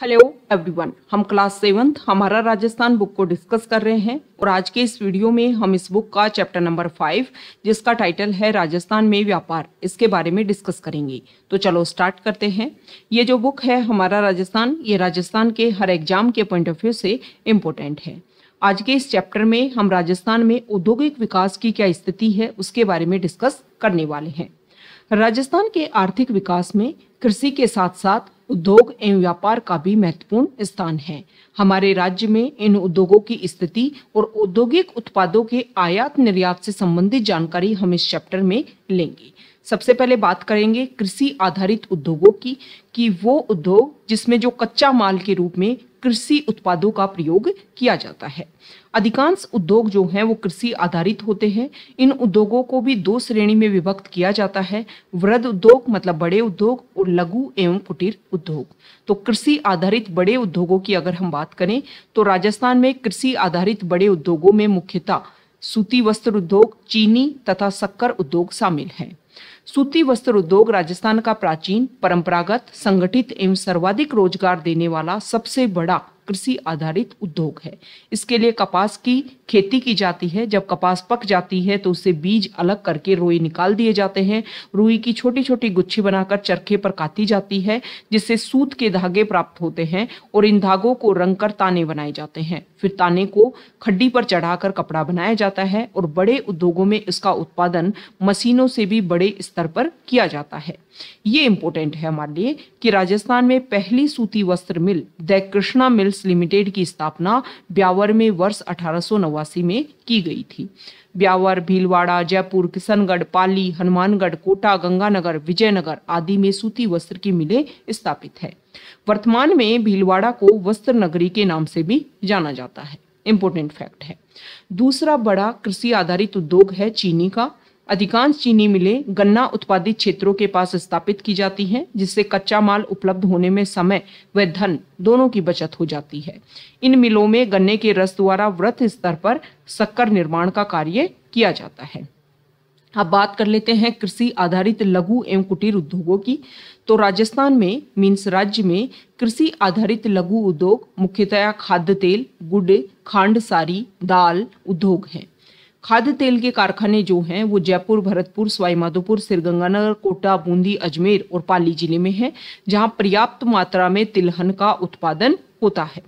Hello everyone, हम class 7 हमारा Rajasthan book को डिस्कस कर रहे हैं और आज के इस वीडियो में हम इस बुक का चैप्टर नंबर 5 जिसका टाइटल है राजस्थान में व्यापार, इसके बारे में डिस्कस करेंगे। तो चलो स्टार्ट करते हैं। ये जो बुक है हमारा राजस्थान, ये राजस्थान के हर एग्जाम के पॉइंट ऑफ व्यू से इम्पोर्टेंट है। आज के इस चैप्टर में हम राजस्थान में औद्योगिक विकास की क्या स्थिति है उसके बारे में डिस्कस करने वाले हैं। राजस्थान के आर्थिक विकास में कृषि के साथ साथ उद्योग एवं व्यापार का भी महत्वपूर्ण स्थान है। हमारे राज्य में इन उद्योगों की स्थिति और औद्योगिक उत्पादों के आयात निर्यात से संबंधित जानकारी हम इस चैप्टर में लेंगे। सबसे पहले बात करेंगे कृषि आधारित उद्योगों की, कि वो उद्योग जिसमें जो कच्चा माल के रूप में कृषि उत्पादों का प्रयोग किया जाता है। अधिकांश उद्योग जो हैं वो कृषि आधारित होते हैं। इन उद्योगों को भी दो श्रेणी में विभक्त किया जाता है, वृहद उद्योग मतलब बड़े उद्योग और लघु एवं कुटीर उद्योग। तो कृषि आधारित बड़े उद्योगों की अगर हम बात करें तो राजस्थान में कृषि आधारित बड़े उद्योगों में मुख्यतः सूती वस्त्र उद्योग, चीनी तथा शक्कर उद्योग शामिल हैं। सूती वस्त्र उद्योग राजस्थान का प्राचीन, परंपरागत, संगठित एवं सर्वाधिक रोजगार देने वाला सबसे बड़ा कृषि आधारित उद्योग है। इसके लिए कपास की खेती की जाती है। जब कपास पक जाती है तो उससे बीज अलग करके रुई निकाल दिए जाते हैं। रुई की छोटी छोटी गुच्छी बनाकर चरखे पर काती जाती है, जिससे सूत के धागे प्राप्त होते हैं और इन धागों को रंगकर ताने बनाए जाते हैं। फिर ताने को खड्डी पर चढ़ाकर कपड़ा बनाया जाता है और बड़े उद्योगों में इसका उत्पादन मशीनों से भी बड़े स्तर पर किया जाता है। ये इंपॉर्टेंट है हमारे लिए कि राजस्थान में पहली सूती वस्त्र मिल द कृष्णा मिल्स लिमिटेड की स्थापना ब्यावर में वर्ष 1889 में की गई थी। ब्यावर, भीलवाड़ा, जयपुर, किशनगढ़, पाली, हनुमानगढ़, कोटा, गंगानगर, विजयनगर आदि में सूती वस्त्र की मिलें स्थापित है। वर्तमान में भीलवाड़ा को वस्त्र नगरी के नाम से भी जाना जाता है। इंपॉर्टेंट फैक्ट है। दूसरा बड़ा कृषि आधारित उद्योग है चीनी का। अधिकांश चीनी मिलें गन्ना उत्पादित क्षेत्रों के पास स्थापित की जाती हैं, जिससे कच्चा माल उपलब्ध होने में समय व धन दोनों की बचत हो जाती है। इन मिलों में गन्ने के रस द्वारा वृहत स्तर पर शक्कर निर्माण का कार्य किया जाता है। अब बात कर लेते हैं कृषि आधारित लघु एवं कुटीर उद्योगों की। तो राजस्थान में मीन्स राज्य में कृषि आधारित लघु उद्योग मुख्यतः खाद्य तेल, गुड़, खांड सारी, दाल उद्योग हैं। खाद्य तेल के कारखाने जो हैं वो जयपुर, भरतपुर, सवाईमाधोपुर, श्रीगंगानगर, कोटा, बूंदी, अजमेर और पाली जिले में है, जहां पर्याप्त मात्रा में तिलहन का उत्पादन होता है।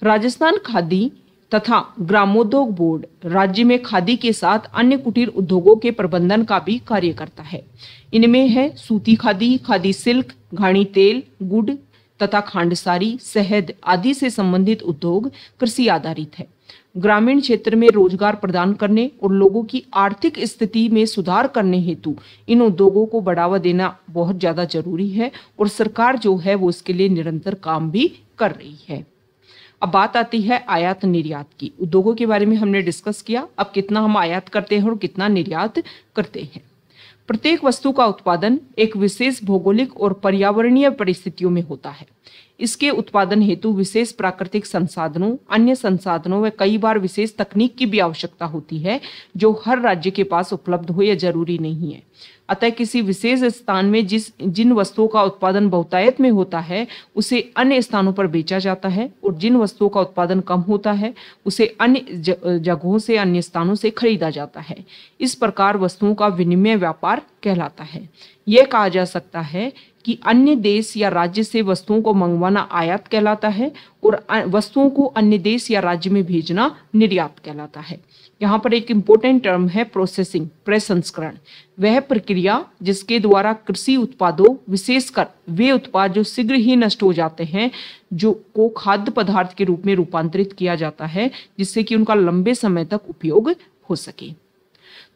राजस्थान खादी तथा ग्रामोद्योग बोर्ड राज्य में खादी के साथ अन्य कुटीर उद्योगों के प्रबंधन का भी कार्य करता है। इनमें है सूती खादी, खादी सिल्क, घानी तेल, गुड़ तथा खांडसारी, शहद आदि से संबंधित उद्योग कृषि आधारित है। ग्रामीण क्षेत्र में रोजगार प्रदान करने और लोगों की आर्थिक स्थिति में सुधार करने हेतु इन उद्योगों को बढ़ावा देना बहुत ज्यादा जरूरी है और सरकार जो है वो इसके लिए निरंतर काम भी कर रही है। अब बात आती है आयात निर्यात की। उद्योगों के बारे में हमने डिस्कस किया। अब कितना हम आयात करते हैं और कितना निर्यात करते हैं। प्रत्येक वस्तु का उत्पादन एक विशेष भौगोलिक और पर्यावरणीय परिस्थितियों में होता है। इसके उत्पादन हेतु विशेष प्राकृतिक संसाधनों, अन्य संसाधनों व कई बार विशेष तकनीक की भी आवश्यकता होती है, जो हर राज्य के पास उपलब्ध हो यह जरूरी नहीं है। अतः किसी विशेष स्थान में जिन वस्तुओं का उत्पादन बहुतायत में होता है उसे अन्य स्थानों पर बेचा जाता है, और जिन वस्तुओं का उत्पादन कम होता है उसे अन्य जगहों से, अन्य स्थानों से खरीदा जाता है। इस प्रकार वस्तुओं का विनिमय व्यापार कहलाता है। यह कहा जा सकता है कि अन्य देश या राज्य से वस्तुओं को मंगवाना आयात कहलाता है और वस्तुओं को अन्य देश या राज्य में भेजना निर्यात कहलाता है। यहाँ पर एक इम्पोर्टेंट टर्म है प्रोसेसिंग, प्रसंस्करण। वह प्रक्रिया जिसके द्वारा कृषि उत्पादों, विशेषकर वे उत्पाद जो शीघ्र ही नष्ट हो जाते हैं, जो को खाद्य पदार्थ के रूप में रूपांतरित किया जाता है, जिससे कि उनका लंबे समय तक उपयोग हो सके।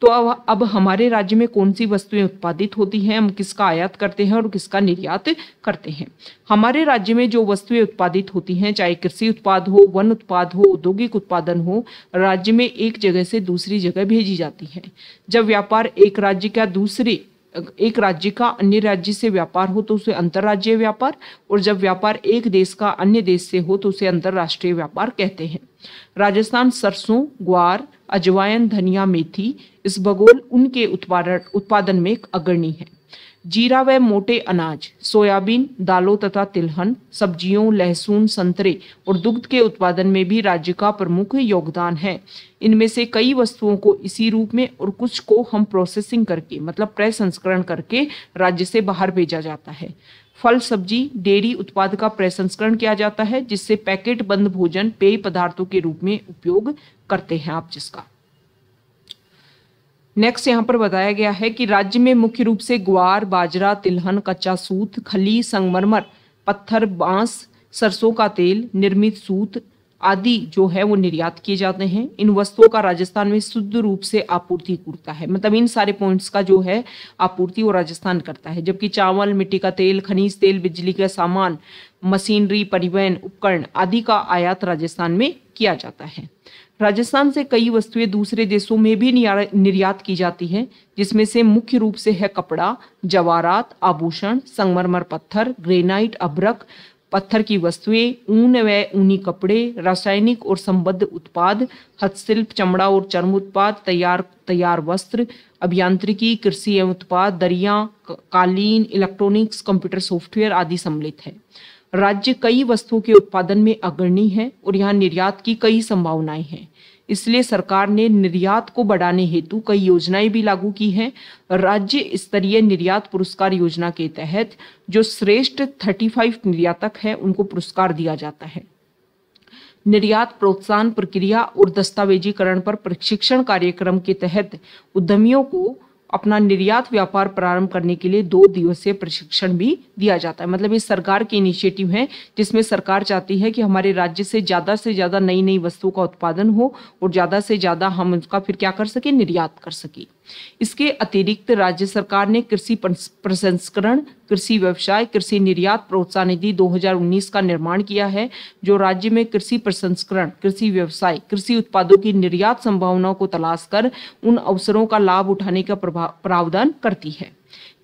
तो अब हमारे राज्य में कौन सी वस्तुएं उत्पादित होती हैं, हम किसका आयात करते हैं और किसका निर्यात करते हैं। हमारे राज्य में जो वस्तुएं उत्पादित होती हैं, चाहे कृषि उत्पाद हो, वन उत्पाद हो, औद्योगिक उत्पादन हो, राज्य में एक जगह से दूसरी जगह भेजी जाती है। जब व्यापार एक राज्य का अन्य राज्य से व्यापार हो तो उसे अंतर्राज्यीय व्यापार, और जब व्यापार एक देश का अन्य देश से हो तो उसे अंतर्राष्ट्रीय व्यापार कहते हैं। राजस्थान सरसों, ग्वार, अजवाइन, धनिया, मेथी, इसबगोल उनके उत्पादन में अग्रणी है। जीरा व मोटे अनाज, सोयाबीन, दालों तथा तिलहन, सब्जियों, लहसुन, संतरे और दुग्ध के उत्पादन में भी राज्य का प्रमुख योगदान है। इनमें से कई वस्तुओं को इसी रूप में और कुछ को हम प्रोसेसिंग करके मतलब प्रसंस्करण करके राज्य से बाहर भेजा जाता है। फल, सब्जी, डेयरी उत्पाद का प्रसंस्करण किया जाता है, जिससे पैकेट बंद भोजन पेय पदार्थों के रूप में उपयोग करते हैं आप जिसका। नेक्स्ट यहाँ पर बताया गया है कि राज्य में मुख्य रूप से ग्वार, बाजरा, तिलहन, कच्चा सूत, खली, संगमरमर, पत्थर, बांस, सरसों का तेल, निर्मित सूत आदि जो है वो निर्यात किए जाते हैं। इन वस्तुओं का राजस्थान में शुद्ध रूप से आपूर्ति करता है, मतलब इन सारे पॉइंट्स का जो है आपूर्ति वो राजस्थान करता है। जबकि चावल, मिट्टी का तेल, खनिज तेल, बिजली का सामान, मशीनरी, परिवहन उपकरण आदि का आयात राजस्थान में किया जाता है। राजस्थान से कई वस्तुएं दूसरे देशों में भी निर्यात की जाती हैं, जिसमें से मुख्य रूप से है कपड़ा, जवाहरात, आभूषण, संगमरमर पत्थर, ग्रेनाइट, अभ्रक, पत्थर की वस्तुएं, ऊन व ऊनी कपड़े, रासायनिक और संबद्ध उत्पाद, हस्तशिल्प, चमड़ा और चर्म उत्पाद, तैयार वस्त्र, अभियांत्रिकी, कृषि एवं उत्पाद, दरियां, कालीन, इलेक्ट्रॉनिक्स, कंप्यूटर सॉफ्टवेयर आदि सम्मिलित है। राज्य कई वस्तुओं के उत्पादन में अग्रणी है और यहाँ निर्यात की कई संभावनाएं हैं। इसलिए सरकार ने निर्यात को बढ़ाने हेतु कई योजनाएं भी लागू की हैं। राज्य स्तरीय निर्यात पुरस्कार योजना के तहत जो श्रेष्ठ 35 निर्यातक है उनको पुरस्कार दिया जाता है। निर्यात प्रोत्साहन प्रक्रिया और दस्तावेजीकरण पर प्रशिक्षण कार्यक्रम के तहत उद्यमियों को अपना निर्यात व्यापार प्रारंभ करने के लिए 2 दिवसीय प्रशिक्षण भी दिया जाता है। मतलब ये सरकार की इनिशिएटिव है, जिसमें सरकार चाहती है कि हमारे राज्य से ज़्यादा नई नई वस्तुओं का उत्पादन हो और ज़्यादा से ज़्यादा हम उसका फिर क्या कर सके, निर्यात कर सके। इसके अतिरिक्त राज्य सरकार ने कृषि प्रसंस्करण, कृषि व्यवसाय, कृषि निर्यात प्रोत्साहन निधि 2019 का निर्माण किया है, जो राज्य में कृषि प्रसंस्करण, कृषि व्यवसाय, कृषि उत्पादों की निर्यात संभावनाओं को तलाश कर उन अवसरों का लाभ उठाने का प्रावधान करती है।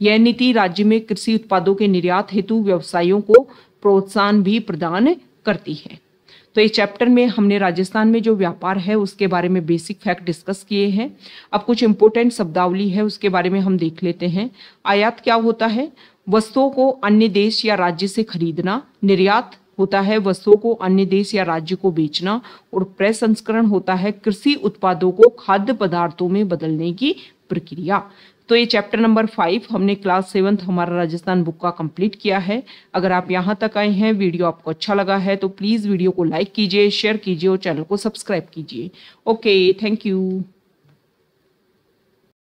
यह नीति राज्य में कृषि उत्पादों के निर्यात हेतु व्यवसायियों को प्रोत्साहन भी प्रदान करती है। तो इस चैप्टर में हमने राजस्थान में जो व्यापार है उसके बारे में बेसिक फैक्ट डिस्कस किए हैं। अब कुछ इंपॉर्टेंट शब्दावली है उसके बारे में हम देख लेते हैं। आयात क्या होता है? वस्तुओं को अन्य देश या राज्य से खरीदना। निर्यात होता है वस्तुओं को अन्य देश या राज्य को बेचना। और प्रसंस्करण होता है कृषि उत्पादों को खाद्य पदार्थों में बदलने की प्रक्रिया। तो ये चैप्टर नंबर 5 हमने क्लास 7th हमारा राजस्थान बुक का कंप्लीट किया है। अगर आप यहाँ तक आए हैं, वीडियो आपको अच्छा लगा है तो प्लीज़ वीडियो को लाइक कीजिए, शेयर कीजिए और चैनल को सब्सक्राइब कीजिए। Okay, thank you.